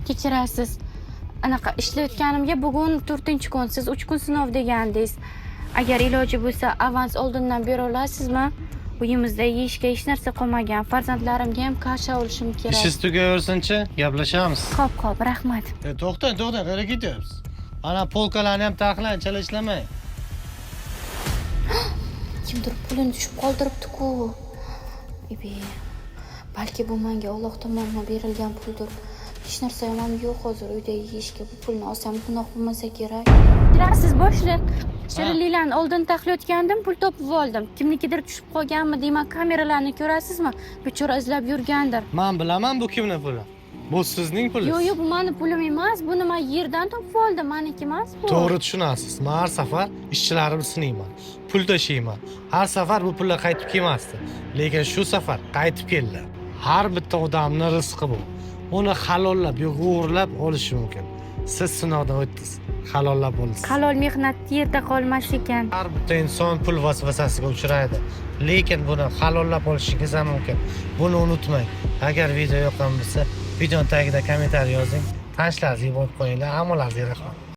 Kechirasiz. Anaqa ishlayotganimga bugun 4-kun, siz 3 kun sinov degandingiz. Agar iloji bo'lsa, avans oldindan bera olasizmi? Uyimizda yeyishga hech narsa qolmagan. Farzandlarimga ham kasha olishim kerak. Ishingiz tugaversin-chi, gaplashamiz. Xo'p, rahmat. To'xtang, qayerga ketyapsiz? Ana polkalarni ham taxlang, chala ishlamang. Kimdir pulini tushib qoldiribdi-ku. Balki bu menga Alloh tomonidan berilgan puldir. Hech narsa ham yo'q hozir uyda yeyishga. Bu pulni olsam gunoh bo'lmasa kerak. Kirasiz boshliq. Shirinliklarni oldin taxlayotgandim, pul topib oldim. Kimnikidir tushib qolganmi deyman, kameralarni ko'rasizmi? Bechora izlab yurgandir. Men bilaman bu kimning puli. Bu sizning pulingiz. Yo'q, bu meni pulim emas. Buni men yerdan topib oldim, meniki emas bu. To'g'ri tushunasiz. Men har safar ishchilarimni sinayman. Pul tashiyman. Har safar bu pullar qaytib kelmasdi. Lekin shu safar qaytib keldi. Har bitta odamning rizqi bu. Uni halollab, yo'g'irlab olish mumkin. Siz sinovdan o'tdingiz. Halollab bo'ldingiz. Halol mehnat yerda qolmas ekan. Har bitta inson pul vasvasasiga uchraydi. Lekin buni halollab olishingiz ham mumkin. Buni unutmang. Agar video yoqqan bo'lsa, videoning tagida kommentariy yozing. Tanishlaringizni yuborib qo'yinglar. Hammalaringizga rahmat.